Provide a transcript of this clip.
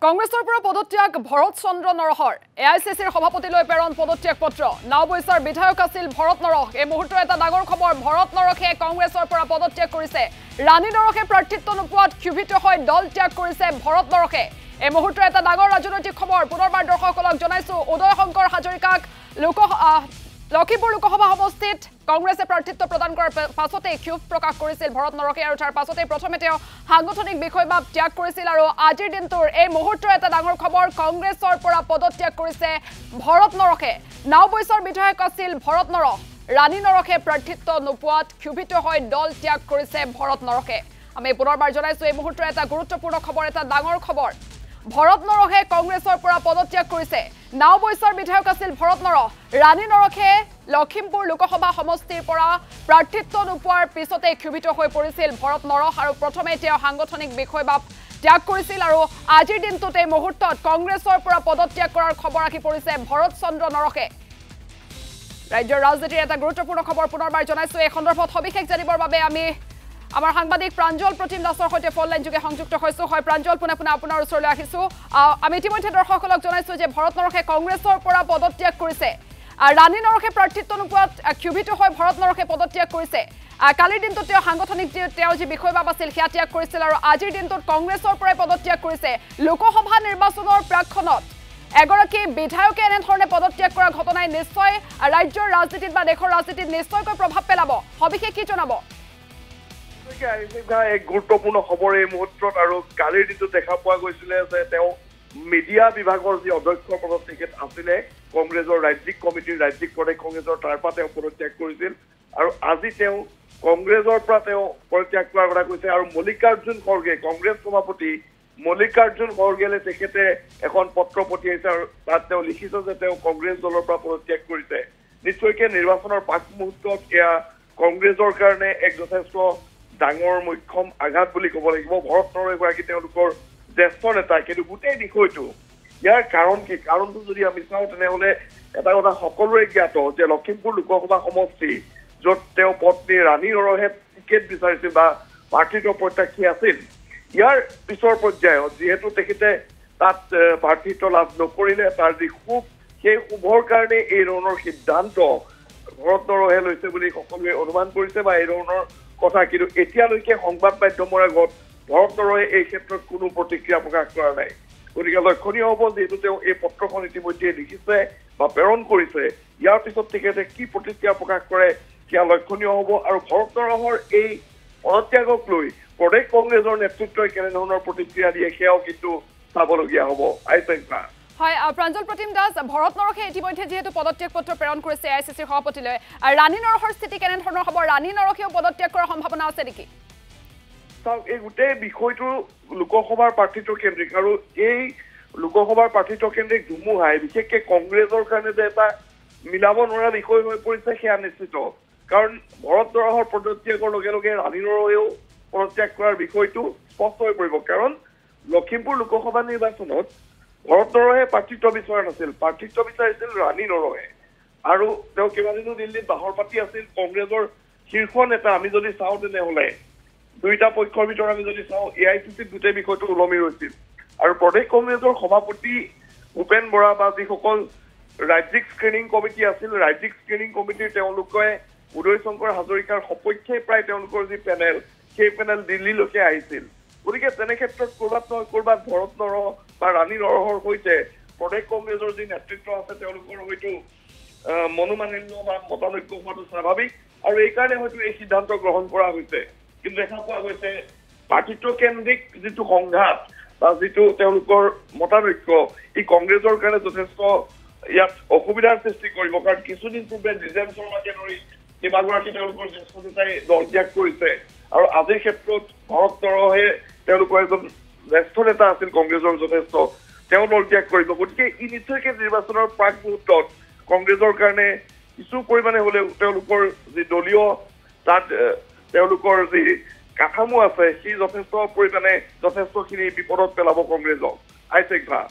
কংগ্ৰেছৰ পৰা পদত্যাগ ভৰত চন্দ্ৰ নৰহৰ এআইচিচিৰ সভাপতিলৈ প্ৰেৰণ পদত্যাগ পত্ৰ নাওবৈছাৰ বিধায়ক আছিল ভৰত নৰহ এই মুহূৰ্তৰ এটা ডাঙৰ খবৰ ভৰত নৰহে কংগ্ৰেছৰ পৰা পদত্যাগ কৰিছে ৰাণী নৰহে প্ৰাৰ্থিত্ব নোপোৱাত ক্ষুভিত হৈ দল ত্যাগ কৰিছে ভৰত নৰহে এই মুহূৰ্তৰ এটা ডাঙৰ ৰাজনৈতিক খবৰ পুনৰবাৰ দৰ্শকসকলক জনাইছো উদয় শংকৰ হাজৰিকাক লখিমপুৰ লোকসভা সমষ্টিত কংগ্ৰেছে প্ৰাৰ্থিত্ব প্ৰদান কৰাৰ পাছতে ক্ষোভ প্ৰকাশ কৰিছিল ভৰত নৰহে আৰু তাৰ পাছতে প্ৰথমে তেওঁ সাংগঠনিক বিষয়বাব ত্যাগ কৰিছিল আৰু আজিৰ দিনটোৰ এই মুহূৰ্তৰ এটা ডাঙৰ খবৰ কংগ্ৰেছৰ পৰা পদত্যাগ কৰিছে ভৰত নৰহে নাওবৈছাৰ বিধায়ক আছিল ভৰত নৰহ ৰাণী নৰহে প্ৰাৰ্থিত্ব নোপোৱাত ক্ষুভিত হৈ দল ত্যাগ কৰিছে ভৰত নৰহে আমি পুনৰবাৰ জনাইছো এই মুহূৰ্তৰ এটা গুৰুত্বপূৰ্ণ খবৰ এটা ডাঙৰ খবৰ ভৰত নৰহে কংগ্ৰেছৰ পৰা পদত্যাগ কৰিছে নাওবৈছাৰ বিধায়ক আছিল ভৰত নৰহ ৰাণী নৰহে লখিমপুৰ লোকসভা সমষ্টিৰ পৰা প্ৰাৰ্থিত্ব নোপোৱাৰ পিছতে ক্ষুভিত হৈ পৰিছিল ভৰত নৰহ আৰু প্ৰথমে তেওঁ সাংগঠনিক বিষয়বাব ত্যাগ কৰিছিল আৰু আজিৰ দিনটোতে মুহূৰ্তত কংগ্ৰেছৰ পৰা পদত্যাগ কৰাৰ খবৰ আহি পৰিছে ভৰত চন্দ্ৰ নৰহে ৰাজ্যৰ ৰাজনীতিৰ এটা গুৰুত্বপূৰ্ণ খবৰ পুনৰবাৰ জনাইছো এই সন্দৰ্ভত সবিশেষ জানিবৰ বাবে আমি আমাৰ সাংবাদিক প্ৰাঞ্জল প্ৰতিম দাসৰ সৈতে ফোন লাইন যোগে সংযুক্ত হৈছো হয় প্ৰাঞ্জল পুনে আপোনাৰ ওচৰলৈ আহিছো আমি ইতিমধ্যে দৰ্শকসকলক জনাইছো যে ভৰত নৰহে কংগ্ৰেছৰ পৰা পদত্যাগ কৰিছে ৰাণী নৰহে প্ৰাৰ্থিত্ব নোপোৱাত ক্ষুভিত হৈ ভৰত নৰহে পদত্যাগ কৰিছে কালিৰ দিনটোত তেওঁ সাংগঠনিক তেওঁ যি বিষয়বাব আছিল সেয়া ত্যাগ কৰিছিল আৰু আজিৰ দিনটোত কংগ্ৰেছৰ পৰাই পদত্যাগ কৰিছে লোকসভা নিৰ্বাচনৰ প্ৰাক্ষণত এগৰাকী বিধায়কে এনেধৰণে পদত্যাগ কৰা ঘটনাই নিশ্চয় ৰাজ্যৰ ৰাজনীতিত বা দেশৰ ৰাজনীতিত নিশ্চয়কৈ প্ৰভাৱ পেলাব সবিশেষ কি জনাব এক গুৰুত্বপূৰ্ণ খবৰ এই মুহূৰ্তত আৰু কালিৰ দিনটোত দেখা পোৱা গৈছিলে যে তেওঁ মিডিয়া বিভাগৰ যি অধ্যক্ষ পদত তেখেত আছিলে কংগ্ৰেছৰ ৰাজ্যিক কমিটিৰ ৰাজ্যিক প্ৰদেশ কংগ্ৰেছৰ তাৰ পৰা তেওঁ পদত্যাগ কৰিছিল আৰু আজি তেওঁ কংগ্ৰেছৰ পৰা তেওঁ পদত্যাগ কৰাৰ কথা কৈছে আৰু মল্লিকাৰ্জুন খৰ্গে কংগ্ৰেছ সভাপতি মল্লিকাৰ্জুন খৰ্গেলে তেখেতে এখন পত্ৰ পঠিয়াইছে আৰু তাত তেওঁ লিখিছে যে তেওঁ কংগ্ৰেছ দলৰ পৰা পদত্যাগ কৰিছে নিশ্চয়কৈ নিৰ্বাচনৰ পাছ মুহূৰ্তত এয়া কংগ্ৰেছৰ কাৰণে এক যথেষ্ট ডাঙৰ মুখ্যম আঘাত বুলি ক'ব লাগিব ভৰত নৰহ এগৰাকী তেওঁলোকৰ জ্যেষ্ঠ নেতা কিন্তু গোটেই বিষয়টো ইয়াৰ কাৰণ কি কাৰণটো যদি আমি চাওঁ তেনেহ'লে এটা কথা সকলোৰে জ্ঞাত যে লখিমপুৰ লোকসভা সমষ্টি য'ত তেওঁ পত্নী ৰাণী নৰহে টিকেট বিচাৰিছিল বা প্ৰাৰ্থিত্ব প্ৰত্যাশী আছিল ইয়াৰ পিছৰ পৰ্যায়ত যিহেতু তেখেতে তাত প্ৰাৰ্থিত্ব লাভ নকৰিলে তাৰ যি ক্ষোভ সেই ক্ষোভৰ কাৰণে এই ধৰণৰ সিদ্ধান্ত ভৰত নৰহে লৈছে বুলি সকলোৱে অনুমান কৰিছে বা এই ধৰণৰ কথা কিন্তু এতিয়ালৈকে সংবাদ মাধ্যমৰ আগত ভৰত নৰহে এই ক্ষেত্ৰত কোনো প্ৰতিক্ৰিয়া প্ৰকাশ কৰা নাই গতিকে লক্ষণীয় হ'ব যিহেতু তেওঁ এই পত্ৰখন ইতিমধ্যে লিখিছে বা প্ৰেৰণ কৰিছে ইয়াৰ পিছত তেখেতে কি প্ৰতিক্ৰিয়া প্ৰকাশ কৰে সেয়া লক্ষণীয় হ'ব আৰু ভৰত নৰহৰ এই পদত্যাগক লৈ প্ৰদেশ কংগ্ৰেছৰ নেতৃত্বই কেনেধৰণৰ প্ৰতিক্ৰিয়া দিয়ে সেয়াও কিন্তু চাবলগীয়া হ'ব আইচেংকা হয় প্ৰাঞ্জল প্ৰতিম দাস ভৰত নৰহে ইতিমধ্যে যেহেতু পদত্যাগ পত্ৰ প্ৰেৰণ কৰিছে আইচিচিৰ সভাপতিলৈ ৰাণী নৰহৰ স্থিতি কেনেধৰণৰ হ'ব ৰাণী নৰহেও পদত্যাগ কৰাৰ সম্ভাৱনা আছে নেকি চাওক এই গোটেই বিষয়টো লোকসভাৰ প্ৰাৰ্থিত্ব কেন্দ্ৰিক আৰু এই লোকসভাৰ প্ৰাৰ্থিত্ব কেন্দ্ৰিক ধুমুহাই বিশেষকৈ কংগ্ৰেছৰ কাৰণে যে এটা মিলাব নোৱাৰা বিষয় হৈ পৰিছে সেয়া নিশ্চিত কাৰণ ভৰত নৰহৰ পদত্যাগৰ লগে লগে ৰাণী নৰহেও পদত্যাগ কৰাৰ বিষয়টো স্পষ্ট হৈ পৰিব কাৰণ লখিমপুৰ লোকসভা নিৰ্বাচনত ভৰত নৰহে প্ৰাৰ্থিত্ব বিচৰা নাছিল প্ৰাৰ্থিত্ব বিচাৰিছিল ৰাণী নৰহে আৰু তেওঁ কেইবাদিনো দিল্লীত বাহৰ পাতি আছিল কংগ্ৰেছৰ শীৰ্ষ নেতা আমি যদি চাওঁ তেনেহ'লে দুইটা পক্ষৰ ভিতৰত আমি যদি চাওঁ এআইচিচিত গোটেই বিষয়টো ওলমি ৰৈছিল আৰু প্ৰদেশ কংগ্ৰেছৰ সভাপতি ভূপেন বৰা বা যিসকল ৰাজ্যিক স্ক্ৰিনিং কমিটি আছিল ৰাজ্যিক স্ক্ৰিনিং কমিটিৰ তেওঁলোকে উদয় শংকৰ হাজৰিকাৰ সপক্ষে প্ৰায় তেওঁলোকৰ যি পেনেল সেই পেনেল দিল্লীলৈকে আহিছিল গতিকে তেনে ক্ষেত্ৰত ক'ৰবাত নহয় ক'ৰবাত ভৰত নৰহ বা ৰাণী নৰহৰ সৈতে প্ৰদেশ কংগ্ৰেছৰ যি নেতৃত্ব আছে তেওঁলোকৰ হয়তো মনোমালিন্য বা মতানৈক্য হোৱাটো স্বাভাৱিক আৰু এইকাৰণে হয়তো এই সিদ্ধান্ত গ্ৰহণ কৰা হৈছে কিন্তু দেখা পোৱা গৈছে প্ৰাৰ্থিত্ব কেন্দ্ৰিক যিটো সংঘাত বা যিটো তেওঁলোকৰ মতানৈক্য ই কংগ্ৰেছৰ কাৰণে যথেষ্ট ইয়াত অসুবিধাৰ সৃষ্টি কৰিব কাৰণ কিছুদিন পূৰ্বে ডিজেন শৰ্মাকে ধৰি কেইবাগৰাকী তেওঁলোকৰ জ্যেষ্ঠ নেতাই দল ত্যাগ কৰিছে আৰু আজিৰ ক্ষেত্ৰত ভৰত নৰহে তেওঁলোকৰ এজন জ্যেষ্ঠ নেতা আছিল কংগ্ৰেছৰ যথেষ্ট তেওঁ দল ত্যাগ কৰিব গতিকে ই নিশ্চয়কৈ নিৰ্বাচনৰ প্ৰাক মুহূৰ্তত কংগ্ৰেছৰ কাৰণে কিছু পৰিমাণে হ'লেও তেওঁলোকৰ যি দলীয় তাত তেওঁলোকৰ যি কাঠামো আছে সি যথেষ্ট পৰিমাণে যথেষ্টখিনি বিপদত পেলাব কংগ্ৰেছক আইচেংকা